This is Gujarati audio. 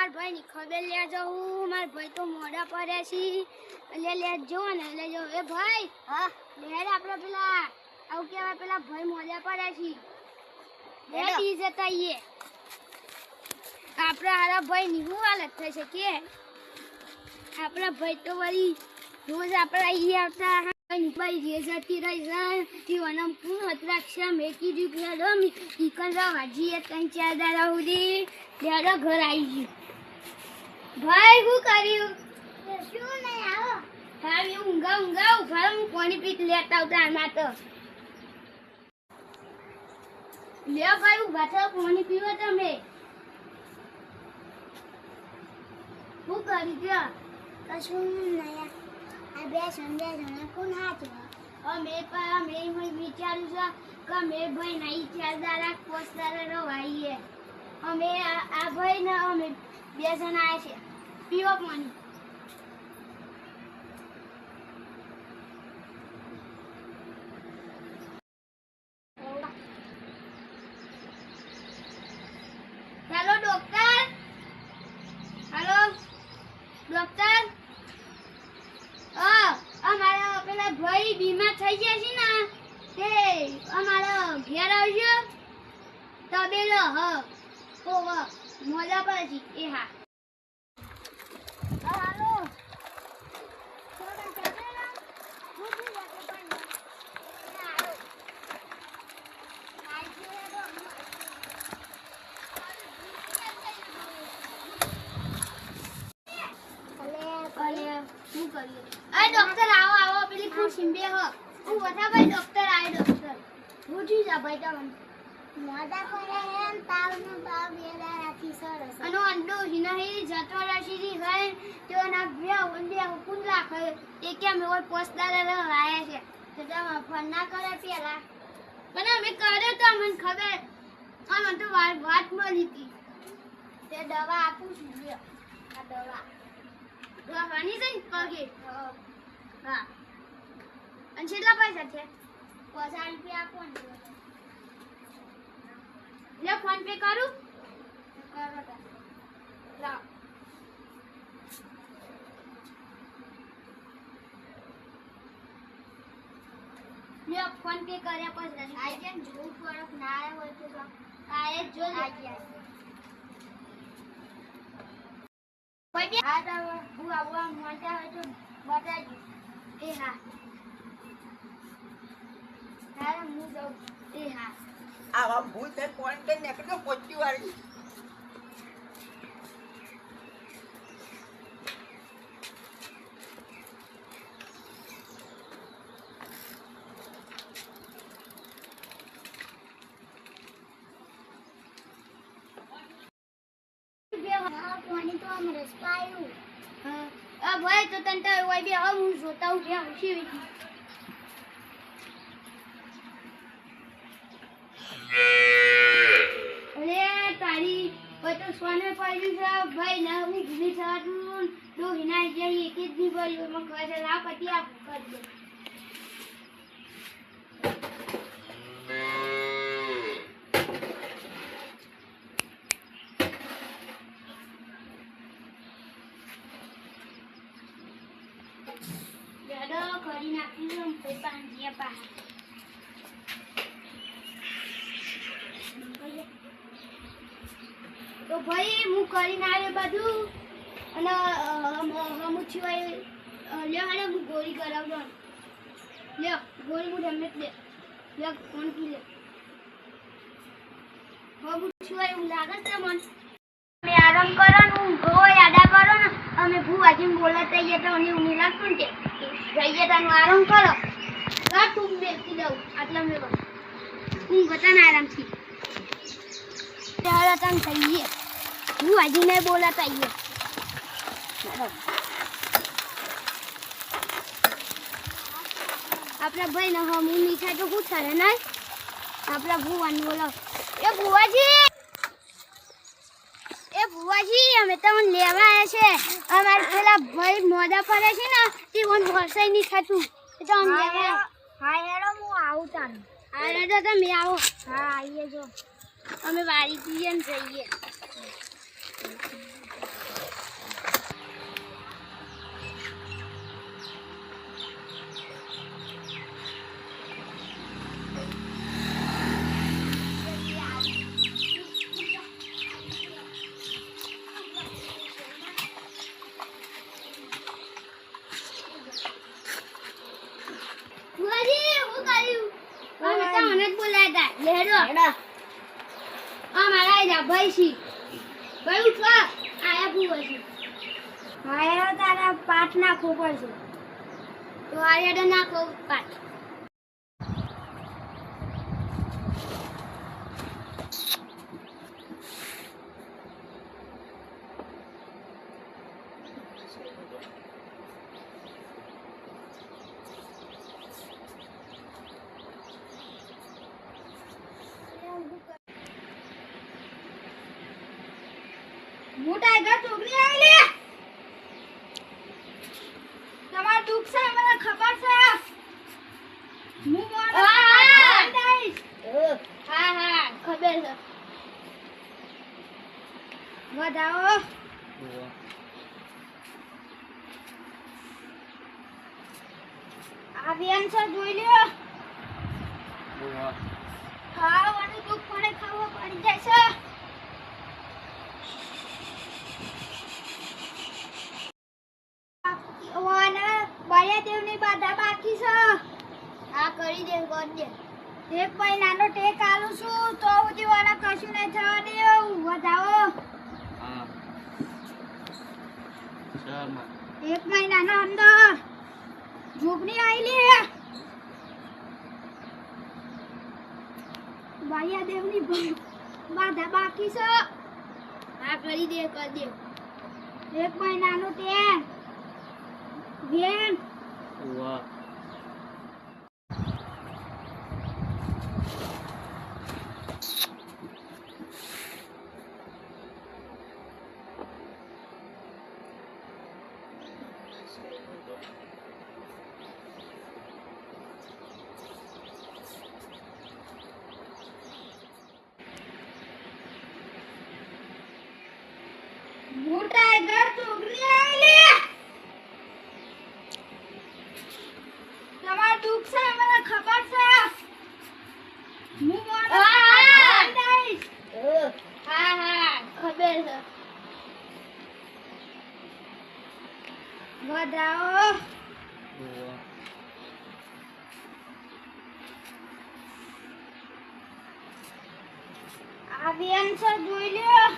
માર ભાઈ ની ખબર લે જાઉં માર ભાઈ તો મોડા પડ્યા છે લે જો ને લે જો એ ભાઈ હા લેર આપણે પેલા આવું કેવા પેલા ભાઈ મોડા પડ્યા છે લે ઈ જતાઈએ આપણે આરા ભાઈ ની હું હાલત થઈ છે કે આપણા ભાઈ તો વળી રોજ આપણે અહીં આવતા ભાઈ રેજાતી રહી જાય તીવનમ કોણ હતરાક્ષા મેકી દી પેલો ઈકન વાજીએ ત્રણ ચાર દાડા સુધી લેડો ઘર આવી ગયું ભાઈ શું કર્યું શું નહીં આવો ભાઈ ઊંઘા ઉભા હું પાણી પીત લેતા આવતા આમાં તો લે ભાઈ ઉભા થાવ પાણી પીવો તમે શું કરી ગયો કશું નહીં આ બે સંધ્યા જણા કોણ હાથ અમે વિચારું છું કે અમે ભાઈ નહીં ચાર દાડા પોસ દાડા રવાઈએ અમે આ ભાઈ ને અમે બે જણા આવ્યા છે પીવો પાણી હેલો ડોક્ટર ડોક્ટર અમારા પેલા ભાઈ બીમાર થઈ ગયા છે ને તે અમારા ઘેર આવજો તબેલો મોજા પર છે એ હા હાલો ડોક્ટર આવો પેલી ખુરશી બે હો હું બધા ભાઈ ડોક્ટર આય ડોક્ટર ઉઠી જા ભાઈ તમને મોડા કરે એમ તાવનો તાવ બેલા રાખી સરસ અને અંડો નહીં જતો રાશી ગઈ તો ના બે ઓંડે કુંડ રાખે એ કેમ હોય પોસ્ટદાર આયા છે તો તમે ફોન ના કરે પેલા મને અમે કર્યો તો મને ખબર મને તો વાત મળી હતી તે દવા આપું છું આ દવા વાણી જઈને પગે હા અને કેટલા પૈસા છે 50 રૂપિયા આપો ને લે ફોન પે કરું કરો લાવ લે ફોન પે કર્યા પછી આઈ કેમ જોઉં થોડોક ના આવ્યો હોય તો આએ જો કોઈ હા તો હું આવવા મોટા હોય તો બતાજો એ હા તારા હું જાઉં એ હા આવા ભૂલ તે કોણ કે નકડો પોચી વાળી પાણી તો આમ રસ્તા આવ્યું હા ભાઈ તો તને તો હોય બે હું જોતા હું જ્યાં ઉછી અરે તારી હોય તો સોને પડ્યું છે ભાઈ ના હું ભૂલી જવાનું ડોહી ના જાય એક જ દી પડ્યું એમાં કહે છે લાવ પતિ આપ કરી દે કરી નાખ્યું પાંચિયા પા તો ભાઈ હું કરીને આવ્યો બધું અને હું છું લ્યો હાડે હું ગોળી કરાવજો લ્યો ગોળી હું તમને દે લ્યો કોણ પી લે હું છું એવું લાગે છે મન તમે આરામ કરો ને હું ગો યાદા કરો ને અમે ભૂવાજીને બોલાતા જઈએ તો મને ઊંઘ લાગતું ને જઈએ તાનું આરામ કરો તું બેસી દઉં આટલા મેં હું બતાને આરામથી ત્યારે તને થઈએ હું હજી નહીં બોલાતા આવીએ આપણા ભાઈ ને હું મીઠાઈ તો શું કરે ને આપણા ભુવાને બોલાવ એ ભુવાજી અમે તમને લેવા આવ્યા છે અમારે પેલા ભાઈ મોડા પડે છે ને તે મને વરસાઈ નહીં થતું તો અમે લેવા હા હેડો હું આવું તાન હા હેડો તમે આવો હા આવીએ જો અમે વાડી જઈએ ને જઈએ છી ભાઈ ઉઠવા આયા ભૂવા છે આયા તારા પાઠ નાખવો પડશે તો આયા નાખો પાઠ મોટા ઘર છોકરી આવી લે તમાર દુખ છે મને ખબર છે હું મોટો હા ખબર છે વધાવો આ બેન છે જોઈ લ્યો ખાવાનું દુઃખ મને ખાવા પડી જાય છે દેવની બાધા બાકી છે હા કરી દે કરી દે એક મહિનાનો ટેક આલું છું તો સુધી વાળા કશું નહીં થવા દેવું વધાવો હા શર્મા એક મહિનાનો અંદર ઝૂંપડી આવી લે બાયા દેવની બાધા બાકી છે હા કરી દે એક મહિનાનો ટેક બેન વાહ મોટા ઘર છોકરી આવી લે તમાર દુખ છે મને ખબર છે હું મોટો હા ખબર છે વધાવો આ બેન છે જોઈ લ્યો